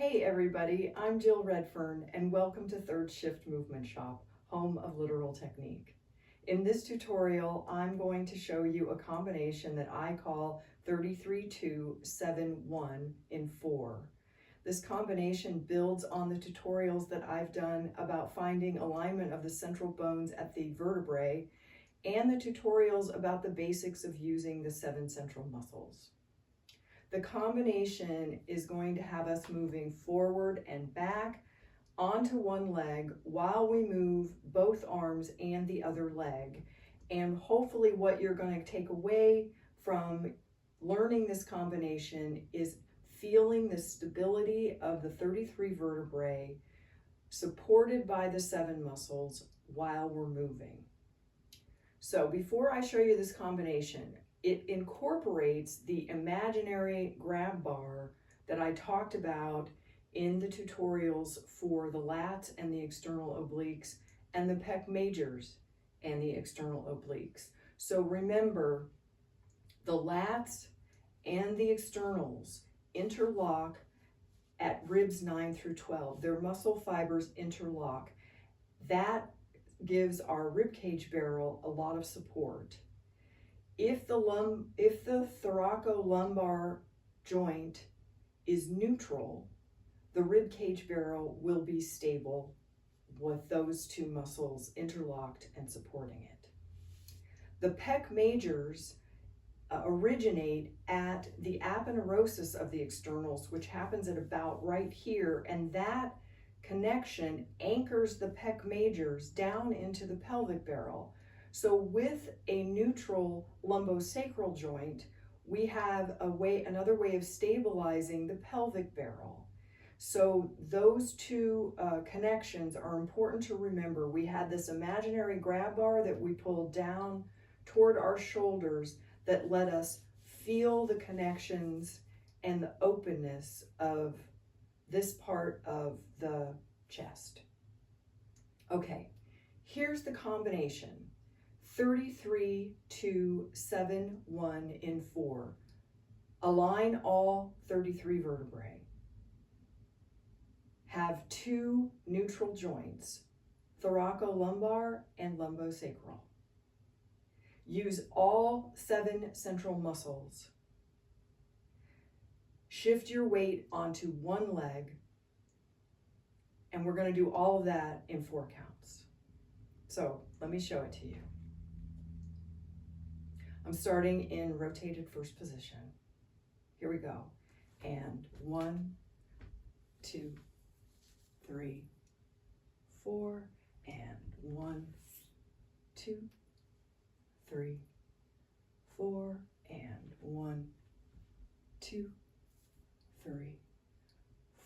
Hey everybody, I'm Jill Redfern and welcome to Third Shift Movement Shop, home of literal technique. In this tutorial, I'm going to show you a combination that I call 33-2-7-1 in 4. This combination builds on the tutorials that I've done about finding alignment of the central bones at the vertebrae and the tutorials about the basics of using the 7 central muscles. The combination is going to have us moving forward and back onto one leg while we move both arms and the other leg. And hopefully what you're going to take away from learning this combination is feeling the stability of the 33 vertebrae supported by the 7 muscles while we're moving. So before I show you this combination, it incorporates the imaginary grab bar that I talked about in the tutorials for the lats and the external obliques and the pec majors and the external obliques. So remember, the lats and the externals interlock at ribs 9 through 12. Their muscle fibers interlock. That gives our rib cage barrel a lot of support. If the thoracolumbar joint is neutral, the rib cage barrel will be stable with those 2 muscles interlocked and supporting it. The pec majors originate at the aponeurosis of the externals, which happens at about right here, and that connection anchors the pec majors down into the pelvic barrel. So with a neutral lumbosacral joint, we have another way of stabilizing the pelvic barrel. So those 2 connections are important to remember. We had this imaginary grab bar that we pulled down toward our shoulders that let us feel the connections and the openness of this part of the chest. Okay, here's the combination. 33-2-7-1 in 4. Align all 33 vertebrae. Have 2 neutral joints, thoracolumbar and lumbosacral. Use all 7 central muscles. Shift your weight onto one leg, and we're going to do all of that in 4 counts. So let me show it to you. I'm starting in rotated first position. Here we go. And 1, 2, 3, 4, and 1, 2, 3, 4, and 1, 2, 3,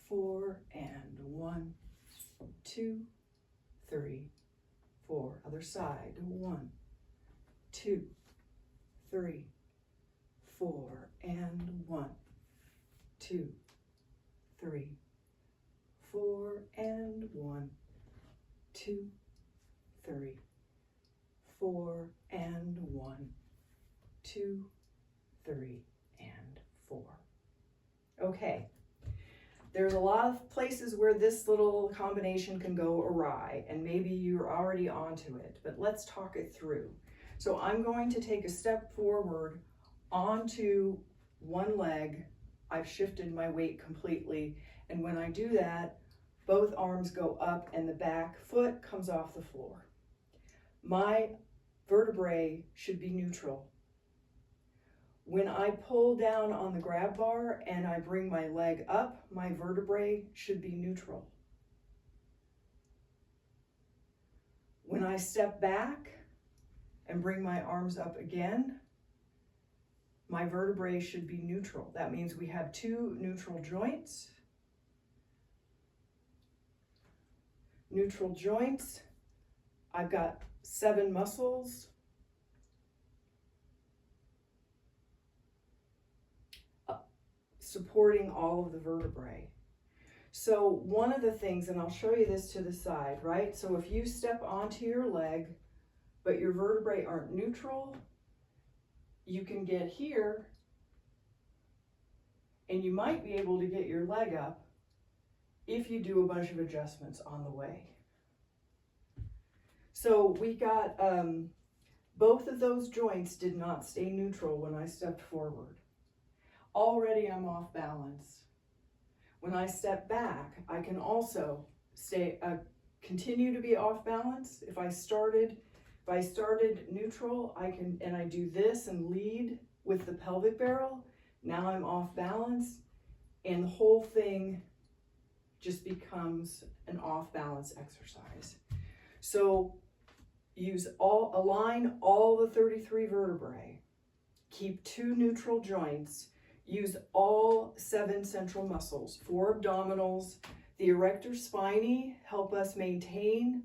4, and 1, 2, 3, 4. Other side. 1, 2, 3, 4, and 1, 2, 3, 4, and 1, 2, 3, 4, and 1, 2, 3, and 4. Okay, there's a lot of places where this little combination can go awry, and maybe you're already onto it, but let's talk it through. So I'm going to take a step forward onto one leg. I've shifted my weight completely, and when I do that, both arms go up and the back foot comes off the floor. My vertebrae should be neutral. When I pull down on the grab bar and I bring my leg up, my vertebrae should be neutral. When I step back and bring my arms up again, my vertebrae should be neutral. That means we have 2 neutral joints. Neutral joints, I've got 7 muscles. Supporting all of the vertebrae. So one of the things, and I'll show you this to the side, right? So if you step onto your leg, but your vertebrae aren't neutral, you can get here and you might be able to get your leg up, if you do a bunch of adjustments on the way. So we got, both of those joints did not stay neutral when I stepped forward. Already I'm off balance. When I step back, I can also continue to be off balance. If I started neutral, and I do this and lead with the pelvic barrel, now I'm off balance, and the whole thing just becomes an off balance exercise. So align all the 33 vertebrae, keep 2 neutral joints, use all 7 central muscles, 4 abdominals. The erector spinae help us maintain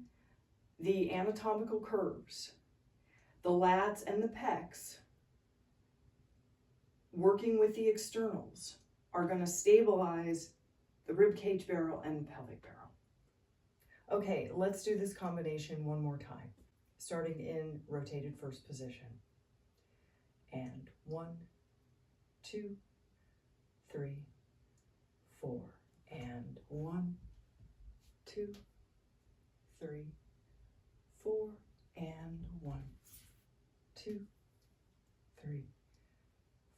the anatomical curves. The lats and the pecs, working with the externals, are going to stabilize the rib cage barrel and the pelvic barrel. Okay, let's do this combination one more time, starting in rotated first position. And 1, 2, 3, 4, and 1, 2, 3, 4, and 1, 2, 3,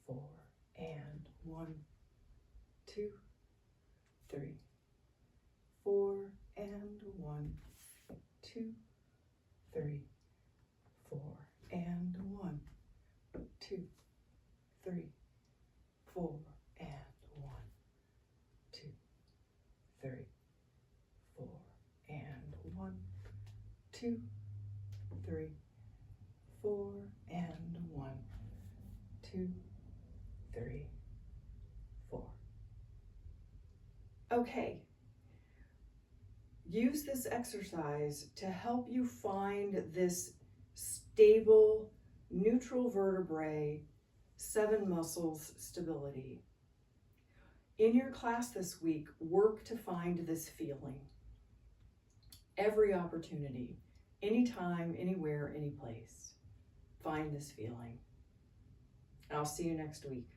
4, and 1, 2, 3, 4, and 1, 2, 3, 4, and 1, 2, 3, 4, and 1, 2, 3, 4, and 1, 2, 3, 4, and 1, 2, 3, 4. Okay. Use this exercise to help you find this stable, neutral vertebrae, 7 muscles stability. In your class this week, work to find this feeling. Every opportunity, anytime, anywhere, any place. Find this feeling. I'll see you next week.